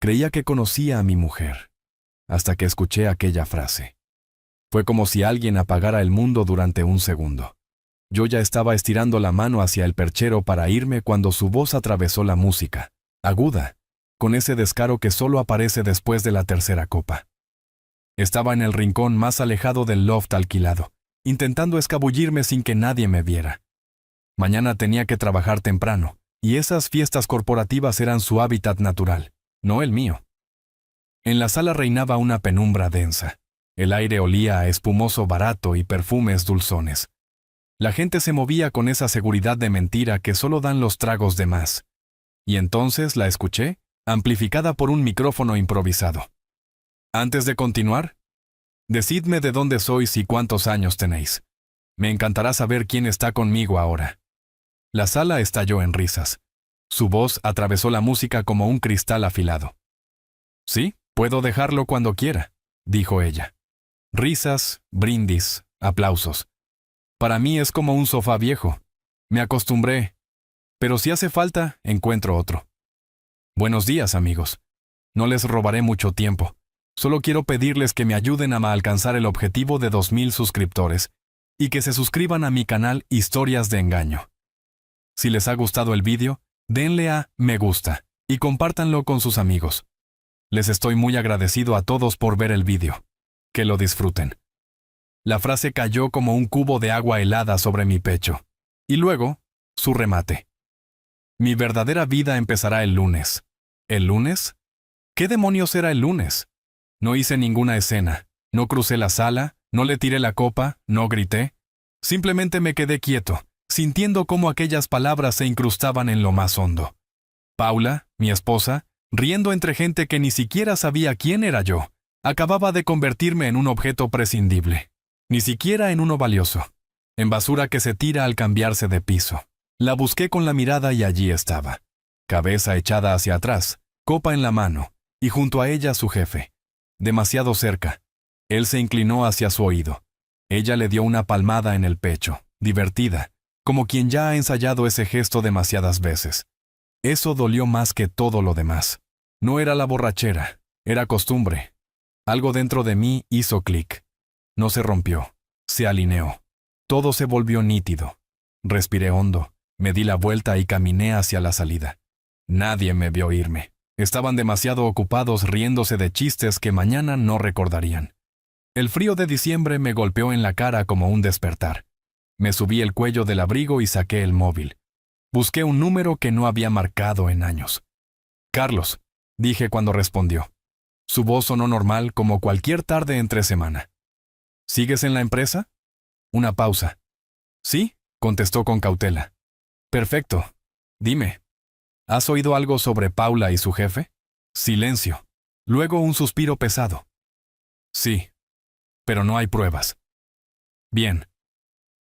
Creía que conocía a mi mujer, hasta que escuché aquella frase. Fue como si alguien apagara el mundo durante un segundo. Yo ya estaba estirando la mano hacia el perchero para irme cuando su voz atravesó la música, aguda, con ese descaro que solo aparece después de la tercera copa. Estaba en el rincón más alejado del loft alquilado, intentando escabullirme sin que nadie me viera. Mañana tenía que trabajar temprano, y esas fiestas corporativas eran su hábitat natural, no el mío. En la sala reinaba una penumbra densa. El aire olía a espumoso barato y perfumes dulzones. La gente se movía con esa seguridad de mentira que solo dan los tragos de más. Y entonces la escuché, amplificada por un micrófono improvisado. Antes de continuar, decidme de dónde sois y cuántos años tenéis. Me encantará saber quién está conmigo ahora. La sala estalló en risas. Su voz atravesó la música como un cristal afilado. Sí, puedo dejarlo cuando quiera, dijo ella. Risas, brindis, aplausos. Para mí es como un sofá viejo. Me acostumbré. Pero si hace falta, encuentro otro. Buenos días, amigos. No les robaré mucho tiempo. Solo quiero pedirles que me ayuden a alcanzar el objetivo de 2000 suscriptores y que se suscriban a mi canal Historias de Engaño. Si les ha gustado el vídeo, denle a me gusta y compártanlo con sus amigos. Les estoy muy agradecido a todos por ver el vídeo. Que lo disfruten. La frase cayó como un cubo de agua helada sobre mi pecho. Y luego, su remate. Mi verdadera vida empezará el lunes. ¿El lunes? ¿Qué demonios era el lunes? No hice ninguna escena, no crucé la sala, no le tiré la copa, no grité. Simplemente me quedé quieto, sintiendo cómo aquellas palabras se incrustaban en lo más hondo. Paula, mi esposa, riendo entre gente que ni siquiera sabía quién era yo, acababa de convertirme en un objeto prescindible. Ni siquiera en uno valioso. En basura que se tira al cambiarse de piso. La busqué con la mirada y allí estaba. Cabeza echada hacia atrás, copa en la mano, y junto a ella su jefe. Demasiado cerca. Él se inclinó hacia su oído. Ella le dio una palmada en el pecho, divertida, como quien ya ha ensayado ese gesto demasiadas veces. Eso dolió más que todo lo demás. No era la borrachera, era costumbre. Algo dentro de mí hizo clic. No se rompió, se alineó. Todo se volvió nítido. Respiré hondo, me di la vuelta y caminé hacia la salida. Nadie me vio irme. Estaban demasiado ocupados riéndose de chistes que mañana no recordarían. El frío de diciembre me golpeó en la cara como un despertar. Me subí el cuello del abrigo y saqué el móvil. Busqué un número que no había marcado en años. Carlos, dije cuando respondió. Su voz sonó normal como cualquier tarde entre semana. ¿Sigues en la empresa? Una pausa. Sí, contestó con cautela. Perfecto. Dime. ¿Has oído algo sobre Paula y su jefe? Silencio. Luego un suspiro pesado. Sí. Pero no hay pruebas. Bien.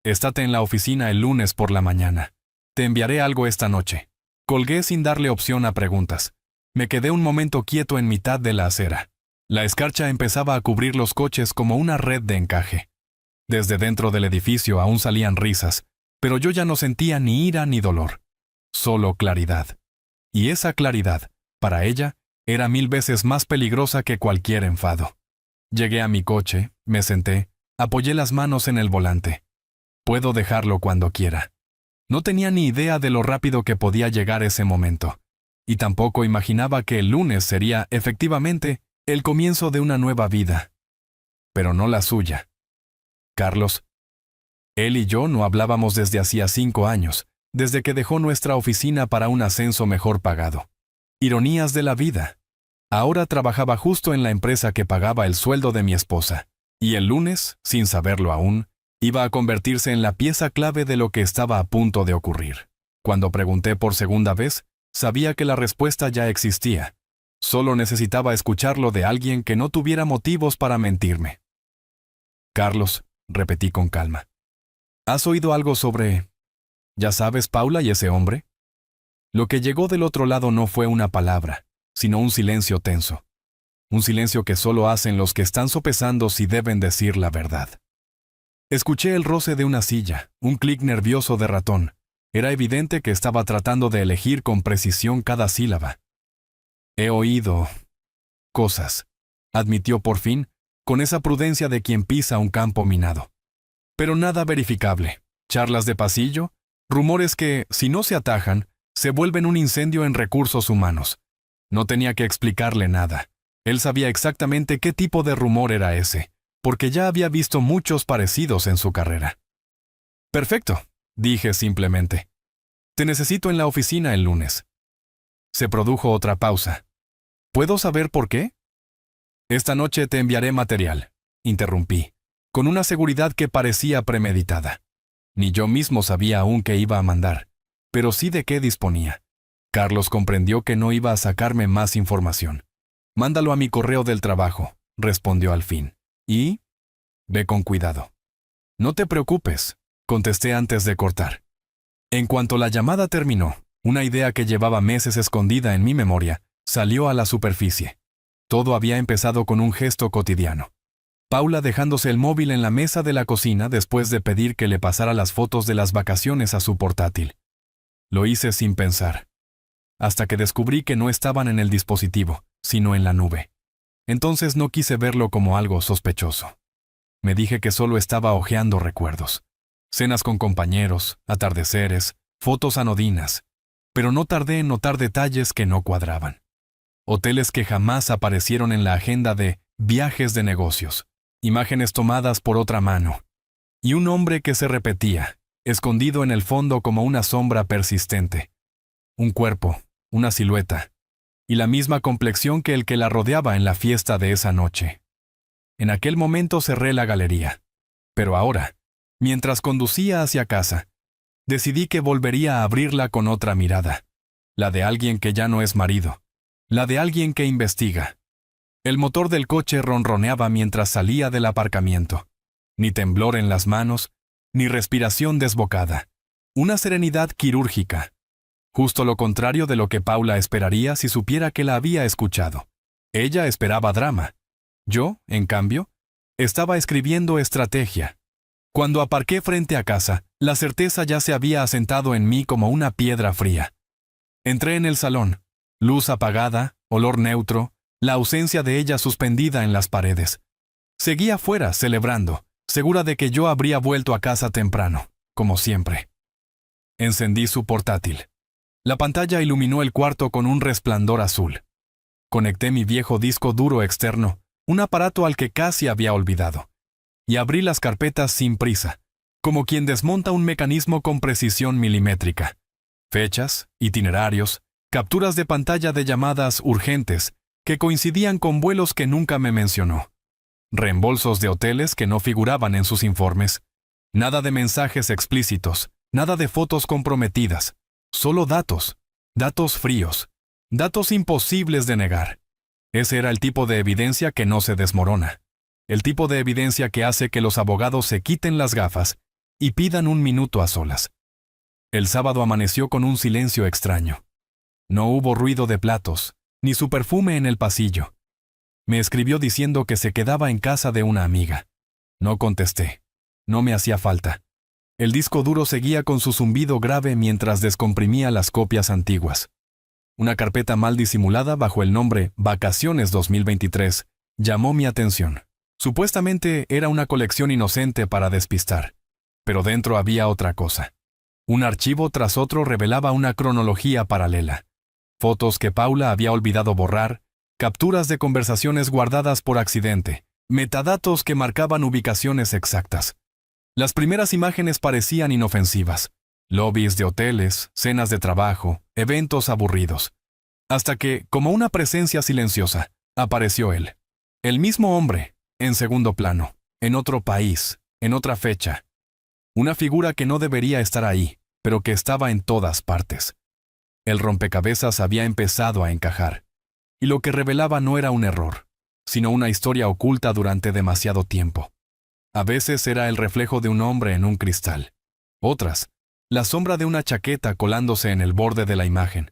Estate en la oficina el lunes por la mañana. Te enviaré algo esta noche. Colgué sin darle opción a preguntas. Me quedé un momento quieto en mitad de la acera. La escarcha empezaba a cubrir los coches como una red de encaje. Desde dentro del edificio aún salían risas, pero yo ya no sentía ni ira ni dolor. Solo claridad. Y esa claridad, para ella, era 1000 veces más peligrosa que cualquier enfado. Llegué a mi coche, me senté, apoyé las manos en el volante. Puedo dejarlo cuando quiera. No tenía ni idea de lo rápido que podía llegar ese momento. Y tampoco imaginaba que el lunes sería, efectivamente, el comienzo de una nueva vida. Pero no la suya. Carlos. Él y yo no hablábamos desde hacía 5 años, desde que dejó nuestra oficina para un ascenso mejor pagado. Ironías de la vida. Ahora trabajaba justo en la empresa que pagaba el sueldo de mi esposa. Y el lunes, sin saberlo aún, iba a convertirse en la pieza clave de lo que estaba a punto de ocurrir. Cuando pregunté por segunda vez, sabía que la respuesta ya existía. Solo necesitaba escucharlo de alguien que no tuviera motivos para mentirme. Carlos, repetí con calma. ¿Has oído algo sobre... ya sabes, Paula y ese hombre? Lo que llegó del otro lado no fue una palabra, sino un silencio tenso. Un silencio que solo hacen los que están sopesando si deben decir la verdad. Escuché el roce de una silla, un clic nervioso de ratón. Era evidente que estaba tratando de elegir con precisión cada sílaba. He oído, cosas, admitió por fin, con esa prudencia de quien pisa un campo minado. Pero nada verificable. Charlas de pasillo, rumores que, si no se atajan, se vuelven un incendio en recursos humanos. No tenía que explicarle nada. Él sabía exactamente qué tipo de rumor era ese, porque ya había visto muchos parecidos en su carrera. Perfecto, dije simplemente. Te necesito en la oficina el lunes. Se produjo otra pausa. ¿Puedo saber por qué? Esta noche te enviaré material, interrumpí, con una seguridad que parecía premeditada. Ni yo mismo sabía aún qué iba a mandar, pero sí de qué disponía. Carlos comprendió que no iba a sacarme más información. Mándalo a mi correo del trabajo, respondió al fin. Y... ve con cuidado. No te preocupes, contesté antes de cortar. En cuanto la llamada terminó, una idea que llevaba meses escondida en mi memoria salió a la superficie. Todo había empezado con un gesto cotidiano. Paula dejándose el móvil en la mesa de la cocina después de pedir que le pasara las fotos de las vacaciones a su portátil. Lo hice sin pensar, hasta que descubrí que no estaban en el dispositivo, sino en la nube. Entonces no quise verlo como algo sospechoso. Me dije que solo estaba hojeando recuerdos. Cenas con compañeros, atardeceres, fotos anodinas, pero no tardé en notar detalles que no cuadraban. Hoteles que jamás aparecieron en la agenda de viajes de negocios, imágenes tomadas por otra mano, y un hombre que se repetía, escondido en el fondo como una sombra persistente. Un cuerpo, una silueta, y la misma complexión que el que la rodeaba en la fiesta de esa noche. En aquel momento cerré la galería, pero ahora, mientras conducía hacia casa, decidí que volvería a abrirla con otra mirada, la de alguien que ya no es marido, la de alguien que investiga. El motor del coche ronroneaba mientras salía del aparcamiento. Ni temblor en las manos, ni respiración desbocada. Una serenidad quirúrgica. Justo lo contrario de lo que Paula esperaría si supiera que la había escuchado. Ella esperaba drama. Yo, en cambio, estaba escribiendo estrategia. Cuando aparqué frente a casa, la certeza ya se había asentado en mí como una piedra fría. Entré en el salón. Luz apagada, olor neutro, la ausencia de ella suspendida en las paredes. Seguía afuera, celebrando, segura de que yo habría vuelto a casa temprano, como siempre. Encendí su portátil. La pantalla iluminó el cuarto con un resplandor azul. Conecté mi viejo disco duro externo, un aparato al que casi había olvidado, y abrí las carpetas sin prisa, como quien desmonta un mecanismo con precisión milimétrica. Fechas, itinerarios, capturas de pantalla de llamadas urgentes que coincidían con vuelos que nunca me mencionó. Reembolsos de hoteles que no figuraban en sus informes. Nada de mensajes explícitos, nada de fotos comprometidas. Solo datos, datos fríos, datos imposibles de negar. Ese era el tipo de evidencia que no se desmorona. El tipo de evidencia que hace que los abogados se quiten las gafas y pidan un minuto a solas. El sábado amaneció con un silencio extraño. No hubo ruido de platos, ni su perfume en el pasillo. Me escribió diciendo que se quedaba en casa de una amiga. No contesté. No me hacía falta. El disco duro seguía con su zumbido grave mientras descomprimía las copias antiguas. Una carpeta mal disimulada bajo el nombre Vacaciones 2023 llamó mi atención. Supuestamente era una colección inocente para despistar, pero dentro había otra cosa. Un archivo tras otro revelaba una cronología paralela. Fotos que Paula había olvidado borrar, capturas de conversaciones guardadas por accidente, metadatos que marcaban ubicaciones exactas. Las primeras imágenes parecían inofensivas. Lobbies de hoteles, cenas de trabajo, eventos aburridos. Hasta que, como una presencia silenciosa, apareció él. El mismo hombre, en segundo plano, en otro país, en otra fecha. Una figura que no debería estar ahí, pero que estaba en todas partes. El rompecabezas había empezado a encajar. Y lo que revelaba no era un error, sino una historia oculta durante demasiado tiempo. A veces era el reflejo de un hombre en un cristal. Otras, la sombra de una chaqueta colándose en el borde de la imagen.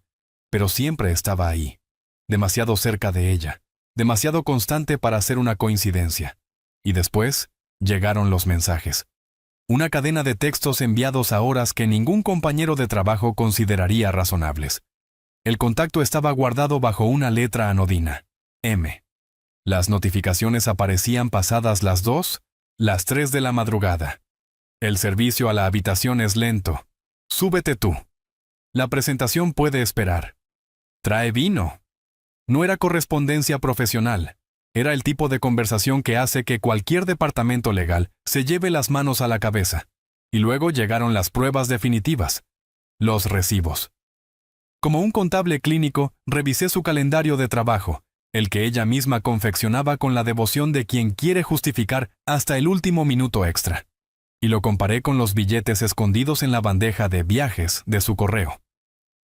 Pero siempre estaba ahí, demasiado cerca de ella, demasiado constante para ser una coincidencia. Y después, llegaron los mensajes. Una cadena de textos enviados a horas que ningún compañero de trabajo consideraría razonables. El contacto estaba guardado bajo una letra anodina, M. Las notificaciones aparecían pasadas las 2, las 3 de la madrugada. El servicio a la habitación es lento. Súbete tú. La presentación puede esperar. Trae vino. No era correspondencia profesional. Era el tipo de conversación que hace que cualquier departamento legal se lleve las manos a la cabeza. Y luego llegaron las pruebas definitivas. Los recibos. Como un contable clínico, revisé su calendario de trabajo, el que ella misma confeccionaba con la devoción de quien quiere justificar hasta el último minuto extra. Y lo comparé con los billetes escondidos en la bandeja de viajes de su correo.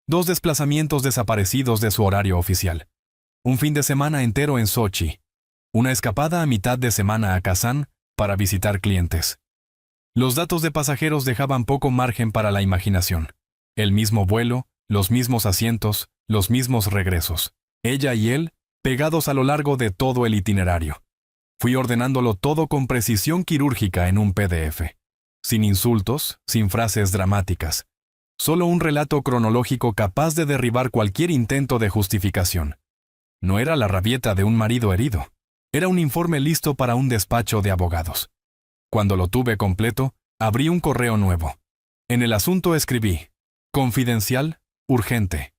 2 desplazamientos desaparecidos de su horario oficial. Un fin de semana entero en Sochi. Una escapada a mitad de semana a Kazán para visitar clientes. Los datos de pasajeros dejaban poco margen para la imaginación. El mismo vuelo, los mismos asientos, los mismos regresos. Ella y él, pegados a lo largo de todo el itinerario. Fui ordenándolo todo con precisión quirúrgica en un PDF. Sin insultos, sin frases dramáticas. Solo un relato cronológico capaz de derribar cualquier intento de justificación. No era la rabieta de un marido herido. Era un informe listo para un despacho de abogados. Cuando lo tuve completo, abrí un correo nuevo. En el asunto escribí: confidencial, urgente.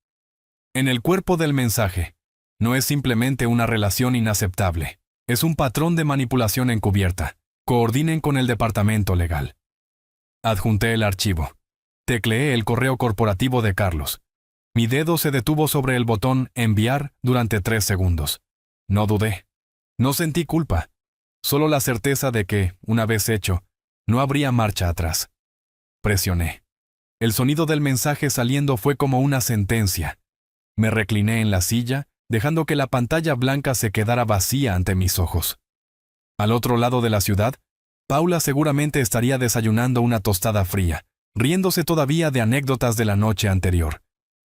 En el cuerpo del mensaje, no es simplemente una relación inaceptable. Es un patrón de manipulación encubierta. Coordinen con el departamento legal. Adjunté el archivo. Tecleé el correo corporativo de Carlos. Mi dedo se detuvo sobre el botón enviar durante 3 segundos. No dudé. No sentí culpa. Solo la certeza de que, una vez hecho, no habría marcha atrás. Presioné. El sonido del mensaje saliendo fue como una sentencia. Me recliné en la silla, dejando que la pantalla blanca se quedara vacía ante mis ojos. Al otro lado de la ciudad, Paula seguramente estaría desayunando una tostada fría, riéndose todavía de anécdotas de la noche anterior,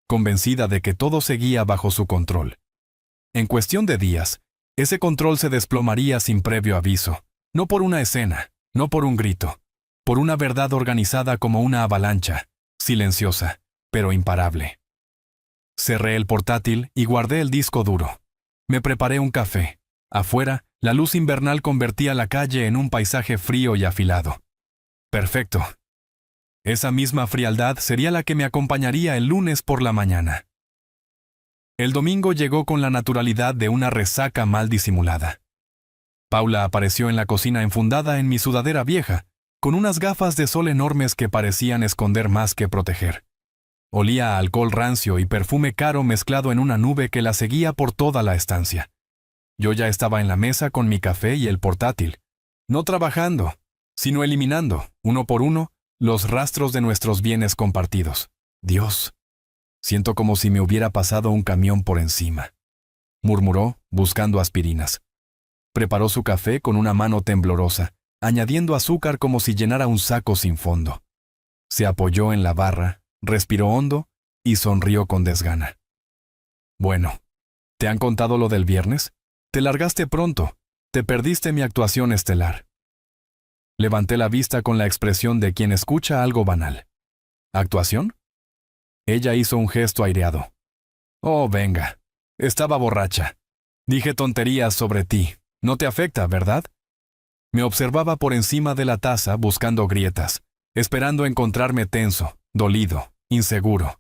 convencida de que todo seguía bajo su control. En cuestión de días, ese control se desplomaría sin previo aviso, no por una escena, no por un grito, por una verdad organizada como una avalancha, silenciosa, pero imparable. Cerré el portátil y guardé el disco duro. Me preparé un café. Afuera, la luz invernal convertía la calle en un paisaje frío y afilado. Perfecto. Esa misma frialdad sería la que me acompañaría el lunes por la mañana. El domingo llegó con la naturalidad de una resaca mal disimulada. Paula apareció en la cocina enfundada en mi sudadera vieja, con unas gafas de sol enormes que parecían esconder más que proteger. Olía a alcohol rancio y perfume caro mezclado en una nube que la seguía por toda la estancia. Yo ya estaba en la mesa con mi café y el portátil, no trabajando, sino eliminando, uno por uno, los rastros de nuestros bienes compartidos. Dios. Siento como si me hubiera pasado un camión por encima. Murmuró, buscando aspirinas. Preparó su café con una mano temblorosa, añadiendo azúcar como si llenara un saco sin fondo. Se apoyó en la barra, respiró hondo y sonrió con desgana. Bueno, ¿te han contado lo del viernes? Te largaste pronto. Te perdiste mi actuación estelar. Levanté la vista con la expresión de quien escucha algo banal. ¿Actuación? Ella hizo un gesto aireado. Oh, venga. Estaba borracha. Dije tonterías sobre ti. No te afecta, ¿verdad? Me observaba por encima de la taza buscando grietas, esperando encontrarme tenso, dolido, inseguro.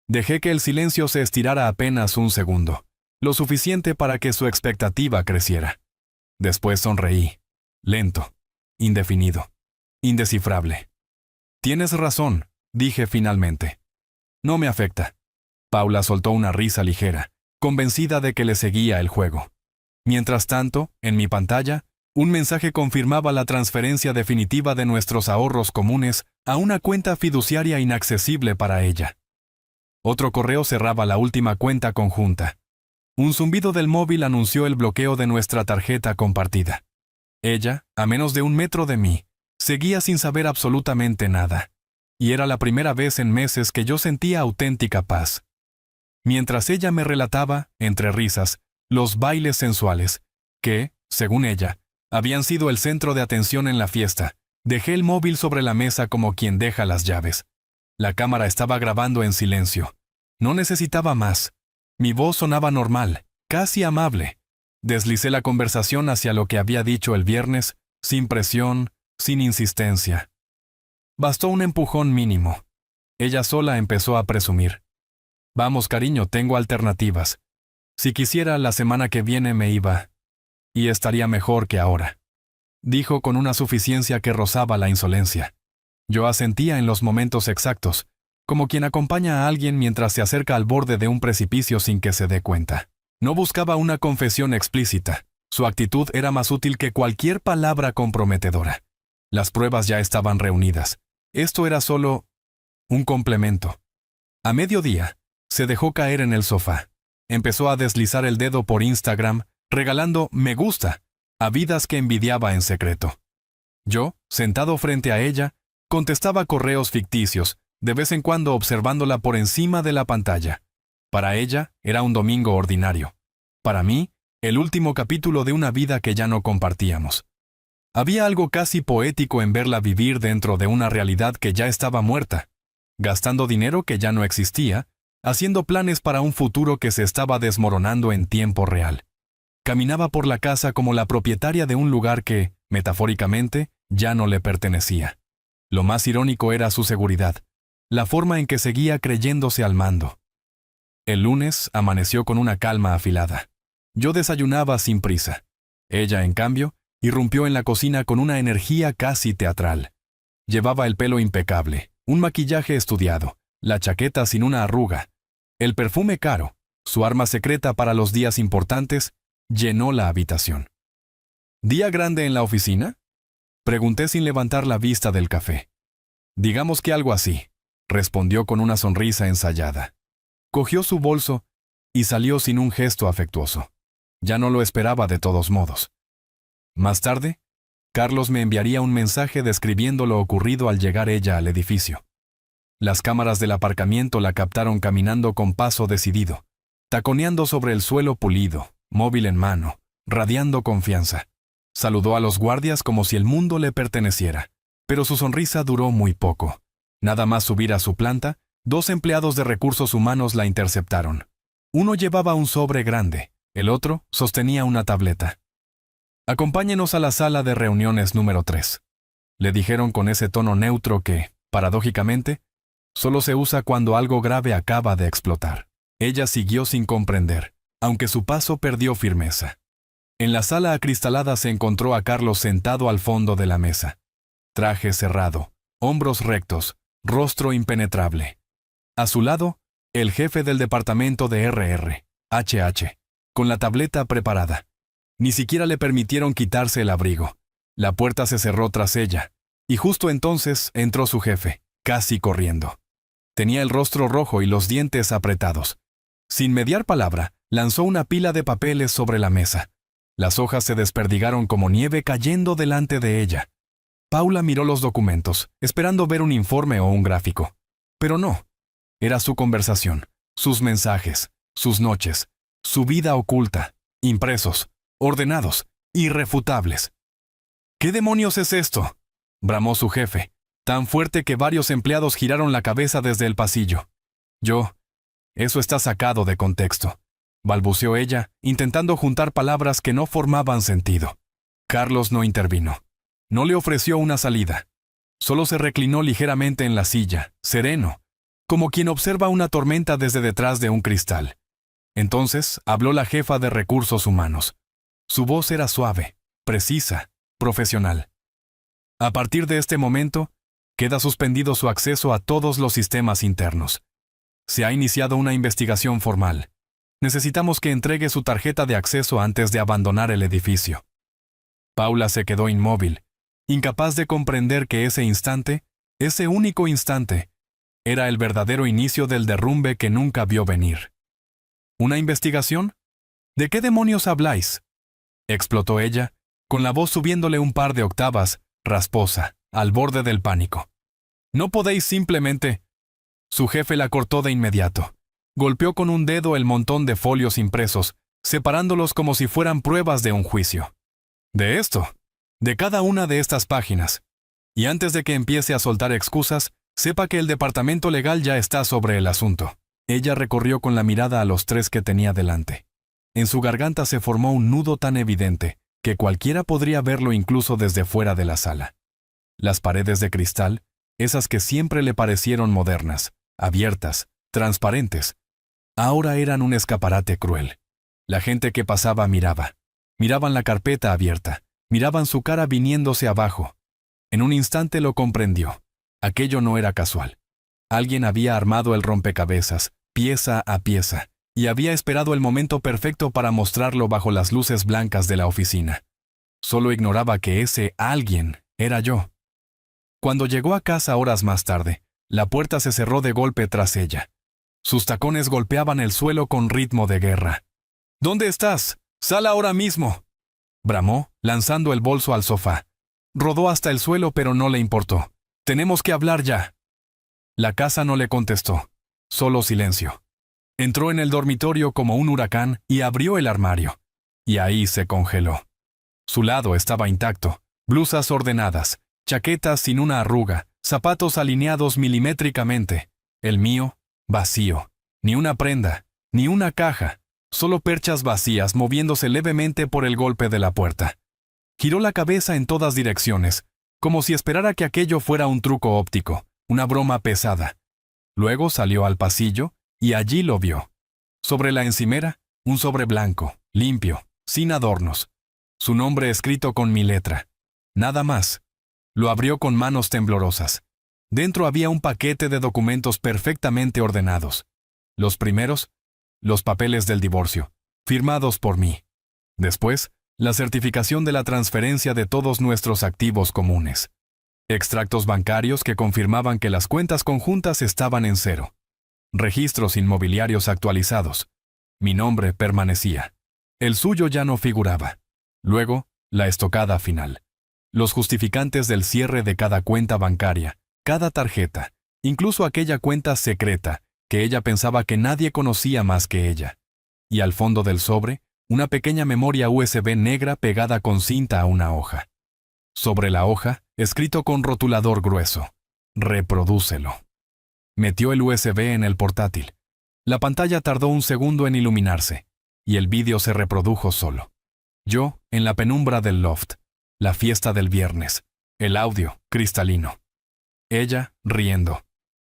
Dejé que el silencio se estirara apenas un segundo, lo suficiente para que su expectativa creciera. Después sonreí. Lento, indefinido, indescifrable. Tienes razón, dije finalmente. No me afecta. Paula soltó una risa ligera, convencida de que le seguía el juego. Mientras tanto, en mi pantalla, un mensaje confirmaba la transferencia definitiva de nuestros ahorros comunes a una cuenta fiduciaria inaccesible para ella. Otro correo cerraba la última cuenta conjunta. Un zumbido del móvil anunció el bloqueo de nuestra tarjeta compartida. Ella, a menos de 1 metro de mí, seguía sin saber absolutamente nada. Y era la primera vez en meses que yo sentía auténtica paz. Mientras ella me relataba, entre risas, los bailes sensuales, que, según ella, habían sido el centro de atención en la fiesta, dejé el móvil sobre la mesa como quien deja las llaves. La cámara estaba grabando en silencio. No necesitaba más. Mi voz sonaba normal, casi amable, Deslicé la conversación hacia lo que había dicho el viernes, sin presión, sin insistencia. Bastó un empujón mínimo. Ella sola empezó a presumir. Vamos, cariño, tengo alternativas. Si quisiera, la semana que viene me iba. Y estaría mejor que ahora. Dijo con una suficiencia que rozaba la insolencia. Yo asentía en los momentos exactos, como quien acompaña a alguien mientras se acerca al borde de un precipicio sin que se dé cuenta. No buscaba una confesión explícita. Su actitud era más útil que cualquier palabra comprometedora. Las pruebas ya estaban reunidas. Esto era solo un complemento. A mediodía, se dejó caer en el sofá. Empezó a deslizar el dedo por Instagram, regalando me gusta a vidas que envidiaba en secreto. Yo, sentado frente a ella, contestaba correos ficticios, de vez en cuando observándola por encima de la pantalla. Para ella, era un domingo ordinario. Para mí, el último capítulo de una vida que ya no compartíamos. Había algo casi poético en verla vivir dentro de una realidad que ya estaba muerta, gastando dinero que ya no existía, haciendo planes para un futuro que se estaba desmoronando en tiempo real. Caminaba por la casa como la propietaria de un lugar que, metafóricamente, ya no le pertenecía. Lo más irónico era su seguridad, la forma en que seguía creyéndose al mando. El lunes amaneció con una calma afilada. Yo desayunaba sin prisa. Ella, en cambio, irrumpió en la cocina con una energía casi teatral. Llevaba el pelo impecable, un maquillaje estudiado, la chaqueta sin una arruga, el perfume caro, su arma secreta para los días importantes, llenó la habitación. ¿Día grande en la oficina? Pregunté sin levantar la vista del café. Digamos que algo así, respondió con una sonrisa ensayada. Cogió su bolso y salió sin un gesto afectuoso. Ya no lo esperaba de todos modos. Más tarde, Carlos me enviaría un mensaje describiendo lo ocurrido al llegar ella al edificio. Las cámaras del aparcamiento la captaron caminando con paso decidido, taconeando sobre el suelo pulido, móvil en mano, radiando confianza. Saludó a los guardias como si el mundo le perteneciera, pero su sonrisa duró muy poco. Nada más subir a su planta, 2 empleados de recursos humanos la interceptaron. Uno llevaba un sobre grande, el otro sostenía una tableta. Acompáñenos a la sala de reuniones número 3. Le dijeron con ese tono neutro que, paradójicamente, solo se usa cuando algo grave acaba de explotar. Ella siguió sin comprender, aunque su paso perdió firmeza. En la sala acristalada se encontró a Carlos sentado al fondo de la mesa. Traje cerrado, hombros rectos, rostro impenetrable. A su lado, el jefe del departamento de HH, con la tableta preparada. Ni siquiera le permitieron quitarse el abrigo. La puerta se cerró tras ella, y justo entonces entró su jefe, casi corriendo. Tenía el rostro rojo y los dientes apretados. Sin mediar palabra, lanzó una pila de papeles sobre la mesa. Las hojas se desperdigaron como nieve cayendo delante de ella. Paula miró los documentos, esperando ver un informe o un gráfico. Pero no. Era su conversación, sus mensajes, sus noches, su vida oculta, impresos, ordenados, irrefutables. ¿Qué demonios es esto?, bramó su jefe, tan fuerte que varios empleados giraron la cabeza desde el pasillo. Eso está sacado de contexto, balbuceó ella, intentando juntar palabras que no formaban sentido. Carlos no intervino. No le ofreció una salida. Solo se reclinó ligeramente en la silla, sereno, como quien observa una tormenta desde detrás de un cristal. Entonces habló la jefa de recursos humanos. Su voz era suave, precisa, profesional. A partir de este momento, queda suspendido su acceso a todos los sistemas internos. Se ha iniciado una investigación formal. Necesitamos que entregue su tarjeta de acceso antes de abandonar el edificio. Paula se quedó inmóvil, incapaz de comprender que ese instante, ese único instante, era el verdadero inicio del derrumbe que nunca vio venir. ¿Una investigación? ¿De qué demonios habláis?, explotó ella, con la voz subiéndole un par de octavas, rasposa, al borde del pánico. No podéis simplemente... Su jefe la cortó de inmediato. Golpeó con un dedo el montón de folios impresos, separándolos como si fueran pruebas de un juicio. De esto, de cada una de estas páginas. Y antes de que empiece a soltar excusas, sepa que el departamento legal ya está sobre el asunto. Ella recorrió con la mirada a los 3 que tenía delante. En su garganta se formó un nudo tan evidente que cualquiera podría verlo incluso desde fuera de la sala. Las paredes de cristal, esas que siempre le parecieron modernas, abiertas, transparentes, ahora eran un escaparate cruel. La gente que pasaba miraba. Miraban la carpeta abierta, miraban su cara viniéndose abajo. En un instante lo comprendió. Aquello no era casual. Alguien había armado el rompecabezas, pieza a pieza, y había esperado el momento perfecto para mostrarlo bajo las luces blancas de la oficina. Solo ignoraba que ese alguien era yo. Cuando llegó a casa horas más tarde, la puerta se cerró de golpe tras ella. Sus tacones golpeaban el suelo con ritmo de guerra. «¿Dónde estás? ¡Sal ahora mismo!», bramó, lanzando el bolso al sofá. Rodó hasta el suelo, pero no le importó. «Tenemos que hablar ya». La casa no le contestó. Solo silencio. Entró en el dormitorio como un huracán y abrió el armario. Y ahí se congeló. Su lado estaba intacto. Blusas ordenadas, chaquetas sin una arruga, zapatos alineados milimétricamente. El mío, vacío. Ni una prenda, ni una caja. Solo perchas vacías moviéndose levemente por el golpe de la puerta. Giró la cabeza en todas direcciones, como si esperara que aquello fuera un truco óptico, una broma pesada. Luego salió al pasillo y allí lo vio. Sobre la encimera, un sobre blanco, limpio, sin adornos. Su nombre escrito con mi letra. Nada más. Lo abrió con manos temblorosas. Dentro había un paquete de documentos perfectamente ordenados. Los primeros, los papeles del divorcio, firmados por mí. Después, la certificación de la transferencia de todos nuestros activos comunes. Extractos bancarios que confirmaban que las cuentas conjuntas estaban en cero. Registros inmobiliarios actualizados. Mi nombre permanecía. El suyo ya no figuraba. Luego, la estocada final. Los justificantes del cierre de cada cuenta bancaria, cada tarjeta, incluso aquella cuenta secreta que ella pensaba que nadie conocía más que ella. Y al fondo del sobre, una pequeña memoria USB negra pegada con cinta a una hoja. Sobre la hoja, escrito con rotulador grueso: «Reprodúcelo». Metió el USB en el portátil. La pantalla tardó un segundo en iluminarse, y el vídeo se reprodujo solo. Yo, en la penumbra del loft, la fiesta del viernes, el audio, cristalino. Ella, riendo.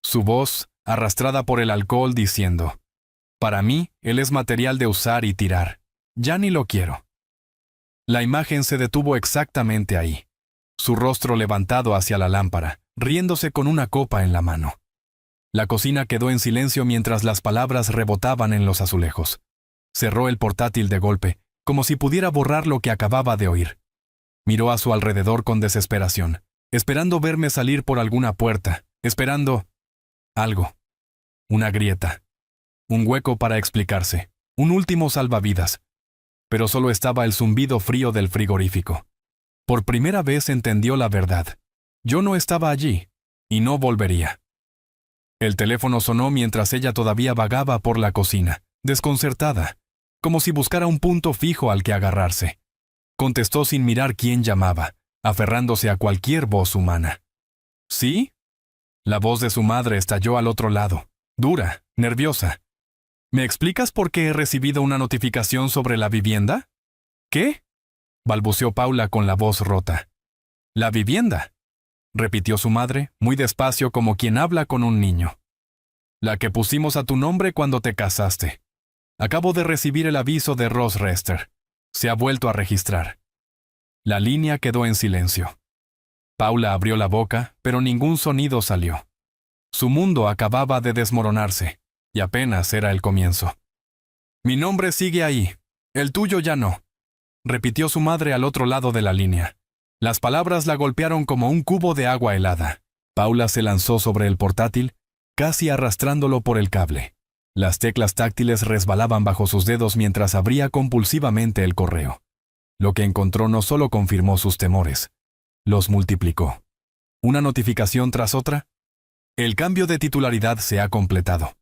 Su voz, arrastrada por el alcohol, diciendo: «Para mí, él es material de usar y tirar. Ya ni lo quiero». La imagen se detuvo exactamente ahí. Su rostro levantado hacia la lámpara, riéndose con una copa en la mano. La cocina quedó en silencio mientras las palabras rebotaban en los azulejos. Cerró el portátil de golpe, como si pudiera borrar lo que acababa de oír. Miró a su alrededor con desesperación, esperando verme salir por alguna puerta, esperando algo. Una grieta. Un hueco para explicarse. Un último salvavidas. Pero solo estaba el zumbido frío del frigorífico. Por primera vez entendió la verdad. Yo no estaba allí, y no volvería. El teléfono sonó mientras ella todavía vagaba por la cocina, desconcertada, como si buscara un punto fijo al que agarrarse. Contestó sin mirar quién llamaba, aferrándose a cualquier voz humana. ¿Sí? La voz de su madre estalló al otro lado, dura, nerviosa. ¿Me explicas por qué he recibido una notificación sobre la vivienda? ¿Qué?, balbuceó Paula con la voz rota. «¿La vivienda?», repitió su madre, muy despacio como quien habla con un niño. «La que pusimos a tu nombre cuando te casaste. Acabo de recibir el aviso de Ross Rester. Se ha vuelto a registrar». La línea quedó en silencio. Paula abrió la boca, pero ningún sonido salió. Su mundo acababa de desmoronarse, y apenas era el comienzo. «Mi nombre sigue ahí. El tuyo ya no», repitió su madre al otro lado de la línea. Las palabras la golpearon como un cubo de agua helada. Paula se lanzó sobre el portátil, casi arrastrándolo por el cable. Las teclas táctiles resbalaban bajo sus dedos mientras abría compulsivamente el correo. Lo que encontró no solo confirmó sus temores, los multiplicó. Una notificación tras otra. El cambio de titularidad se ha completado.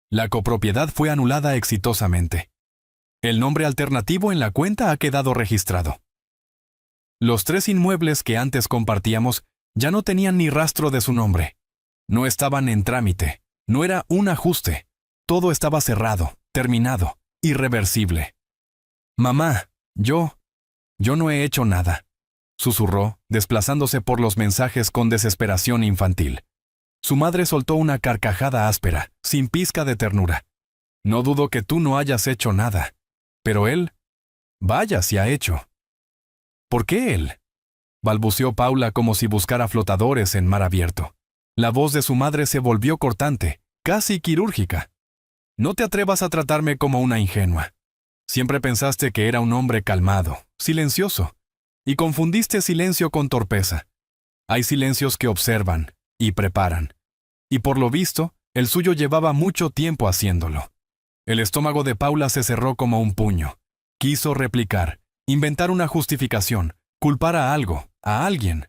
La copropiedad fue anulada exitosamente. El nombre alternativo en la cuenta ha quedado registrado. Los 3 inmuebles que antes compartíamos ya no tenían ni rastro de su nombre. No estaban en trámite. No era un ajuste. Todo estaba cerrado, terminado, irreversible. Mamá, yo no he hecho nada, susurró, desplazándose por los mensajes con desesperación infantil. Su madre soltó una carcajada áspera, sin pizca de ternura. No dudo que tú no hayas hecho nada. Pero él, vaya si ha hecho. ¿Por qué él? Balbuceó Paula como si buscara flotadores en mar abierto. La voz de su madre se volvió cortante, casi quirúrgica. No te atrevas a tratarme como una ingenua. Siempre pensaste que era un hombre calmado, silencioso, y confundiste silencio con torpeza. Hay silencios que observan y preparan. Y por lo visto, el suyo llevaba mucho tiempo haciéndolo. El estómago de Paula se cerró como un puño. Quiso replicar, inventar una justificación, culpar a algo, a alguien.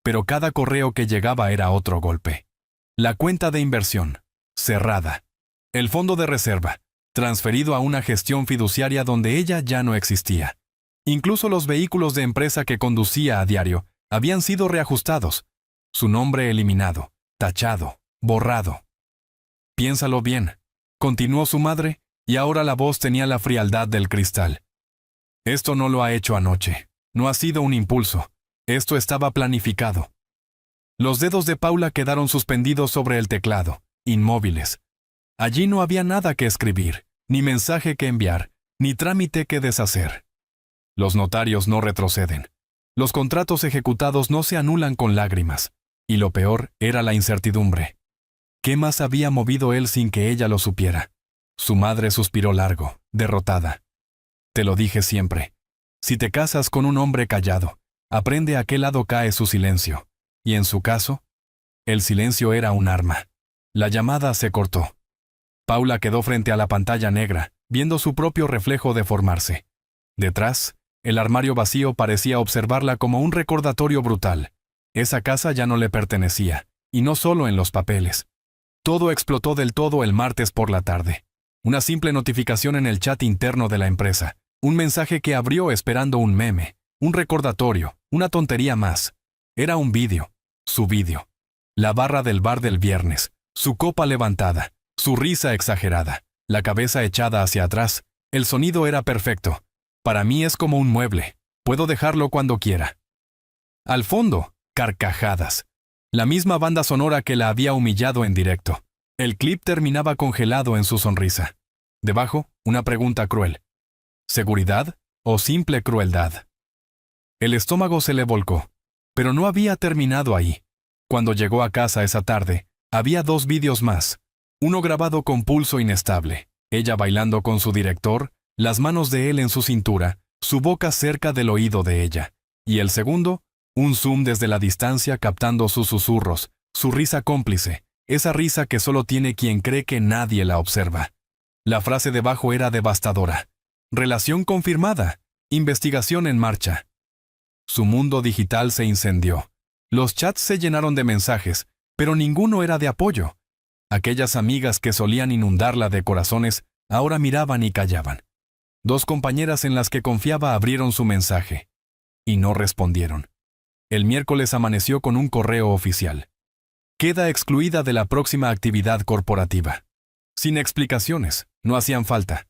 Pero cada correo que llegaba era otro golpe. La cuenta de inversión, cerrada. El fondo de reserva, transferido a una gestión fiduciaria donde ella ya no existía. Incluso los vehículos de empresa que conducía a diario habían sido reajustados. Su nombre eliminado, tachado, borrado. Piénsalo bien, continuó su madre, y ahora la voz tenía la frialdad del cristal. Esto no lo ha hecho anoche. No ha sido un impulso. Esto estaba planificado. Los dedos de Paula quedaron suspendidos sobre el teclado, inmóviles. Allí no había nada que escribir, ni mensaje que enviar, ni trámite que deshacer. Los notarios no retroceden. Los contratos ejecutados no se anulan con lágrimas. Y lo peor era la incertidumbre. ¿Qué más había movido él sin que ella lo supiera? Su madre suspiró largo, derrotada. Te lo dije siempre. Si te casas con un hombre callado, aprende a qué lado cae su silencio. Y en su caso, el silencio era un arma. La llamada se cortó. Paula quedó frente a la pantalla negra, viendo su propio reflejo deformarse. Detrás, el armario vacío parecía observarla como un recordatorio brutal. Esa casa ya no le pertenecía, y no solo en los papeles. Todo explotó del todo el martes por la tarde. Una simple notificación en el chat interno de la empresa. Un mensaje que abrió esperando un meme, un recordatorio, una tontería más. Era un vídeo, su vídeo. La barra del bar del viernes, su copa levantada, su risa exagerada, la cabeza echada hacia atrás. El sonido era perfecto. Para mí es como un mueble. Puedo dejarlo cuando quiera. Al fondo, carcajadas. La misma banda sonora que la había humillado en directo. El clip terminaba congelado en su sonrisa. Debajo, una pregunta cruel. ¿Seguridad o simple crueldad? El estómago se le volcó, pero no había terminado ahí. Cuando llegó a casa esa tarde, había 2 vídeos más. Uno grabado con pulso inestable, ella bailando con su director, las manos de él en su cintura, su boca cerca del oído de ella. Y el segundo, un zoom desde la distancia captando sus susurros, su risa cómplice, esa risa que solo tiene quien cree que nadie la observa. La frase debajo era devastadora. Relación confirmada. Investigación en marcha. Su mundo digital se incendió. Los chats se llenaron de mensajes, pero ninguno era de apoyo. Aquellas amigas que solían inundarla de corazones, ahora miraban y callaban. 2 compañeras en las que confiaba abrieron su mensaje. Y no respondieron. El miércoles amaneció con un correo oficial. Queda excluida de la próxima actividad corporativa. Sin explicaciones, no hacían falta.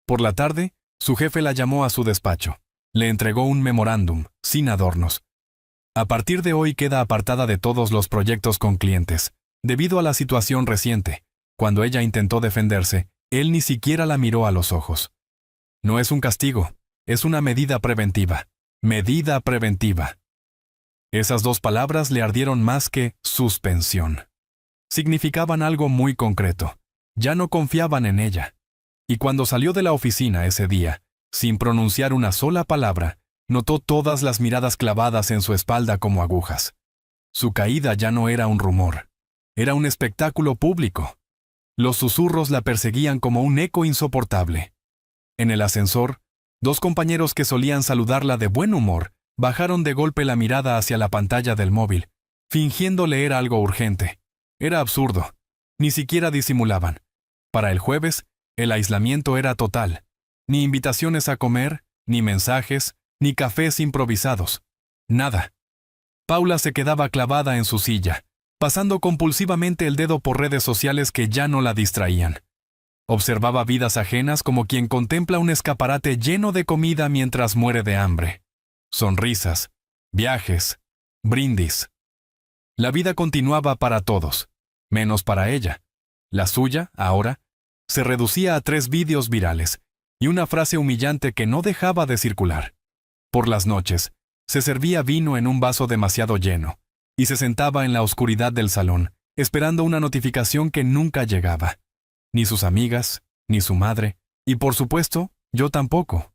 Por la tarde, su jefe la llamó a su despacho. Le entregó un memorándum, sin adornos. A partir de hoy queda apartada de todos los proyectos con clientes, debido a la situación reciente. Cuando ella intentó defenderse, él ni siquiera la miró a los ojos. No es un castigo, es una medida preventiva. Medida preventiva. Esas 2 palabras le ardieron más que suspensión. Significaban algo muy concreto. Ya no confiaban en ella. Y cuando salió de la oficina ese día, sin pronunciar una sola palabra, notó todas las miradas clavadas en su espalda como agujas. Su caída ya no era un rumor. Era un espectáculo público. Los susurros la perseguían como un eco insoportable. En el ascensor, 2 compañeros que solían saludarla de buen humor, bajaron de golpe la mirada hacia la pantalla del móvil, fingiendo leer algo urgente. Era absurdo. Ni siquiera disimulaban. Para el jueves, el aislamiento era total. Ni invitaciones a comer, ni mensajes, ni cafés improvisados. Nada. Paula se quedaba clavada en su silla, pasando compulsivamente el dedo por redes sociales que ya no la distraían. Observaba vidas ajenas como quien contempla un escaparate lleno de comida mientras muere de hambre. Sonrisas, viajes, brindis. La vida continuaba para todos, menos para ella. La suya, ahora, se reducía a 3 vídeos virales y una frase humillante que no dejaba de circular. Por las noches, se servía vino en un vaso demasiado lleno y se sentaba en la oscuridad del salón, esperando una notificación que nunca llegaba. Ni sus amigas, ni su madre, y por supuesto, yo tampoco.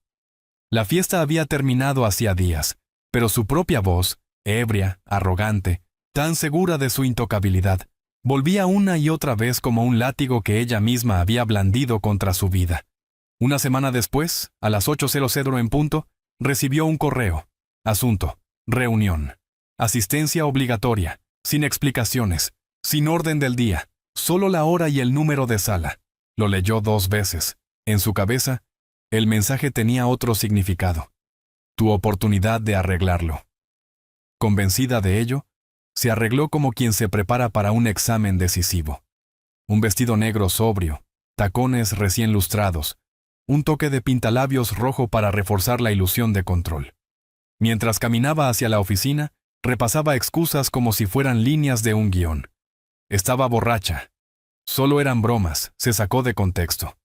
La fiesta había terminado hacía días, pero su propia voz, ebria, arrogante, tan segura de su intocabilidad, volvía una y otra vez como un látigo que ella misma había blandido contra su vida. Una semana después, a las 8:00 en punto, recibió un correo. Asunto: reunión. Asistencia obligatoria, sin explicaciones, sin orden del día, solo la hora y el número de sala. Lo leyó 2 veces. En su cabeza, el mensaje tenía otro significado. Tu oportunidad de arreglarlo. Convencida de ello, se arregló como quien se prepara para un examen decisivo. Un vestido negro sobrio, tacones recién lustrados, un toque de pintalabios rojo para reforzar la ilusión de control. Mientras caminaba hacia la oficina, repasaba excusas como si fueran líneas de un guión. Estaba borracha. Solo eran bromas, se sacó de contexto.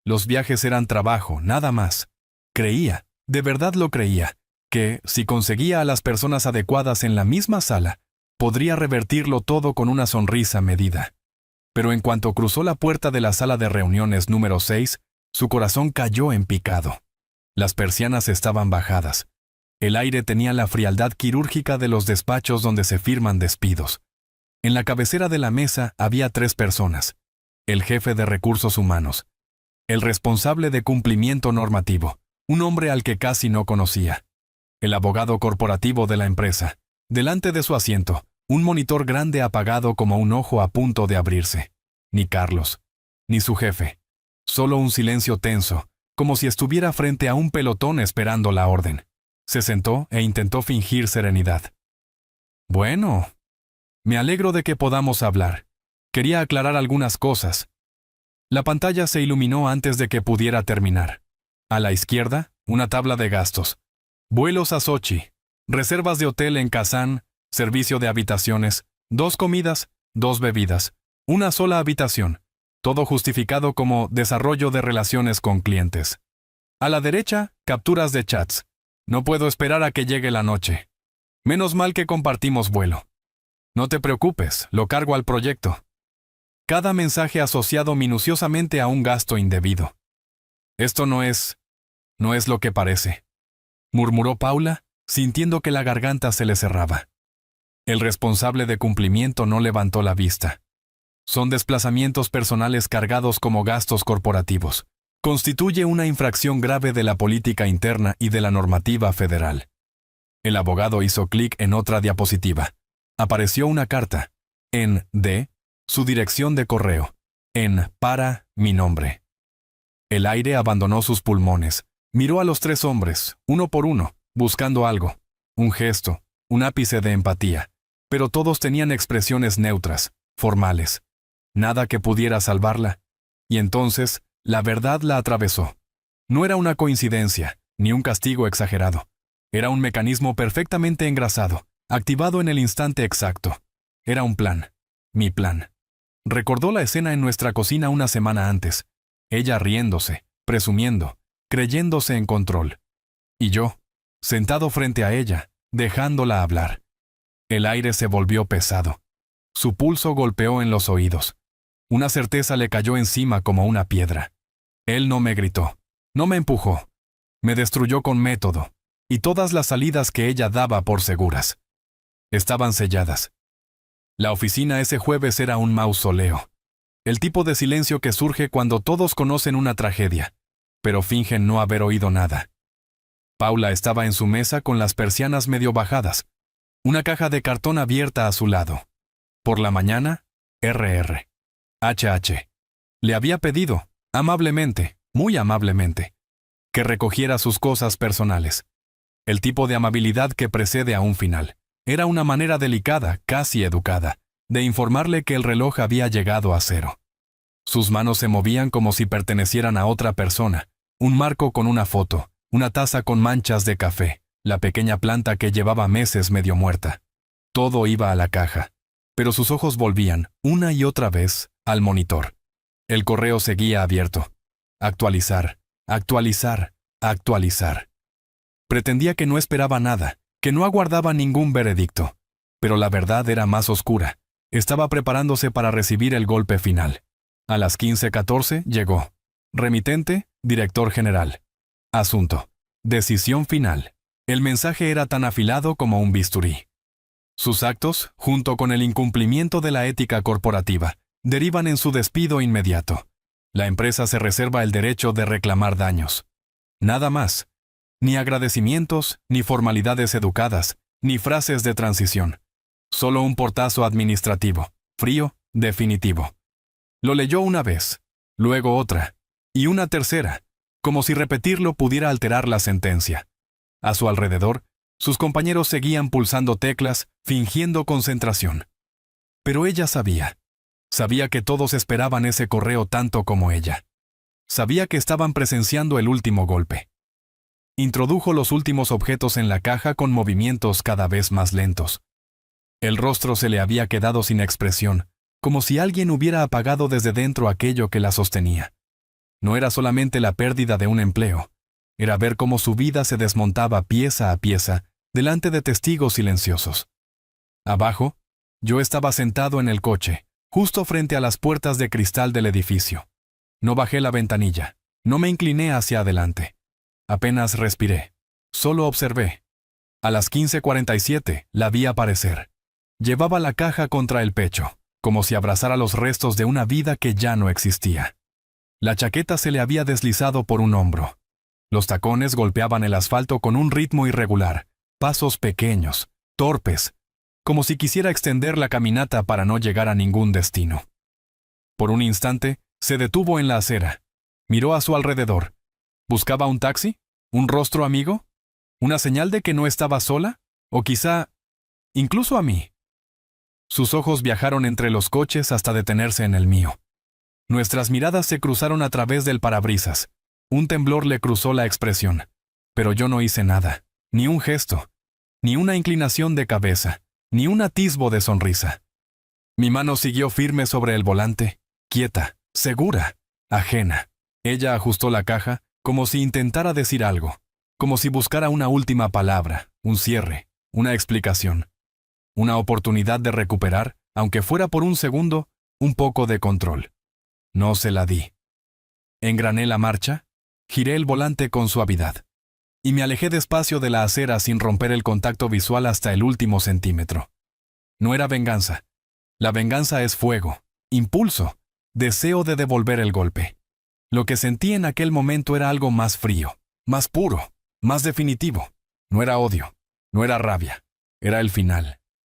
Los viajes eran trabajo, nada más. Creía, de verdad lo creía, que, si conseguía a las personas adecuadas en la misma sala, podría revertirlo todo con una sonrisa medida. Pero en cuanto cruzó la puerta de la sala de reuniones número 6, su corazón cayó en picado. Las persianas estaban bajadas. El aire tenía la frialdad quirúrgica de los despachos donde se firman despidos. En la cabecera de la mesa había 3 personas: el jefe de recursos humanos, el responsable de cumplimiento normativo, un hombre al que casi no conocía, el abogado corporativo de la empresa. Delante de su asiento, un monitor grande apagado como un ojo a punto de abrirse. Ni Carlos, ni su jefe. Solo un silencio tenso, como si estuviera frente a un pelotón esperando la orden. Se sentó e intentó fingir serenidad. Bueno, me alegro de que podamos hablar. Quería aclarar algunas cosas. La pantalla se iluminó antes de que pudiera terminar. A la izquierda, una tabla de gastos. Vuelos a Sochi, reservas de hotel en Kazán, servicio de habitaciones, 2 comidas, 2 bebidas, una sola habitación. Todo justificado como desarrollo de relaciones con clientes. A la derecha, capturas de chats. No puedo esperar a que llegue la noche. Menos mal que compartimos vuelo. No te preocupes, lo cargo al proyecto. Cada mensaje asociado minuciosamente a un gasto indebido. Esto no es lo que parece, murmuró Paula, sintiendo que la garganta se le cerraba. El responsable de cumplimiento no levantó la vista. Son desplazamientos personales cargados como gastos corporativos. Constituye una infracción grave de la política interna y de la normativa federal. El abogado hizo clic en otra diapositiva. Apareció una carta. En D, su dirección de correo. En para mi nombre. El aire abandonó sus pulmones. Miró a los 3 hombres, uno por uno, buscando algo. Un gesto, un ápice de empatía. Pero todos tenían expresiones neutras, formales. Nada que pudiera salvarla. Y entonces, la verdad la atravesó. No era una coincidencia, ni un castigo exagerado. Era un mecanismo perfectamente engrasado, activado en el instante exacto. Era un plan. Mi plan. Recordó la escena en nuestra cocina una semana antes. Ella riéndose, presumiendo, creyéndose en control. Y yo, sentado frente a ella, dejándola hablar. El aire se volvió pesado. Su pulso golpeó en los oídos. Una certeza le cayó encima como una piedra. Él no me gritó, no me empujó. Me destruyó con método, y todas las salidas que ella daba por seguras. Estaban selladas. La oficina ese jueves era un mausoleo. El tipo de silencio que surge cuando todos conocen una tragedia, pero fingen no haber oído nada. Paula estaba en su mesa con las persianas medio bajadas, una caja de cartón abierta a su lado. Por la mañana, RR. HH. Le había pedido, amablemente, muy amablemente, que recogiera sus cosas personales. El tipo de amabilidad que precede a un final. Era una manera delicada, casi educada, de informarle que el reloj había llegado a 0. Sus manos se movían como si pertenecieran a otra persona. Un marco con una foto, una taza con manchas de café, la pequeña planta que llevaba meses medio muerta. Todo iba a la caja. Pero sus ojos volvían, una y otra vez, al monitor. El correo seguía abierto. Actualizar, actualizar, actualizar. Pretendía que no esperaba nada, que no aguardaba ningún veredicto. Pero la verdad era más oscura. Estaba preparándose para recibir el golpe final. A las 15:14 llegó. Remitente, director general. Asunto. Decisión final. El mensaje era tan afilado como un bisturí. Sus actos, junto con el incumplimiento de la ética corporativa, derivan en su despido inmediato. La empresa se reserva el derecho de reclamar daños. Nada más. Ni agradecimientos, ni formalidades educadas, ni frases de transición. Solo un portazo administrativo, frío, definitivo. Lo leyó una vez, luego otra, y una tercera, como si repetirlo pudiera alterar la sentencia. A su alrededor, sus compañeros seguían pulsando teclas, fingiendo concentración. Pero ella sabía. Sabía que todos esperaban ese correo tanto como ella. Sabía que estaban presenciando el último golpe. Introdujo los últimos objetos en la caja con movimientos cada vez más lentos. El rostro se le había quedado sin expresión, como si alguien hubiera apagado desde dentro aquello que la sostenía. No era solamente la pérdida de un empleo, era ver cómo su vida se desmontaba pieza a pieza delante de testigos silenciosos. Abajo, yo estaba sentado en el coche, justo frente a las puertas de cristal del edificio. No bajé la ventanilla, no me incliné hacia adelante. Apenas respiré, solo observé. A las 15:47 la vi aparecer. Llevaba la caja contra el pecho, como si abrazara los restos de una vida que ya no existía. La chaqueta se le había deslizado por un hombro. Los tacones golpeaban el asfalto con un ritmo irregular, pasos pequeños, torpes, como si quisiera extender la caminata para no llegar a ningún destino. Por un instante, se detuvo en la acera. Miró a su alrededor. ¿Buscaba un taxi? ¿Un rostro amigo? ¿Una señal de que no estaba sola? ¿O quizá, incluso a mí? Sus ojos viajaron entre los coches hasta detenerse en el mío. Nuestras miradas se cruzaron a través del parabrisas. Un temblor le cruzó la expresión. Pero yo no hice nada, ni un gesto, ni una inclinación de cabeza, ni un atisbo de sonrisa. Mi mano siguió firme sobre el volante, quieta, segura, ajena. Ella ajustó la caja, como si intentara decir algo, como si buscara una última palabra, un cierre, una explicación. Una oportunidad de recuperar, aunque fuera por un segundo, un poco de control. No se la di. Engrané la marcha, giré el volante con suavidad, y me alejé despacio de la acera sin romper el contacto visual hasta el último centímetro. No era venganza. La venganza es fuego, impulso, deseo de devolver el golpe. Lo que sentí en aquel momento era algo más frío, más puro, más definitivo. No era odio, no era rabia, era el final.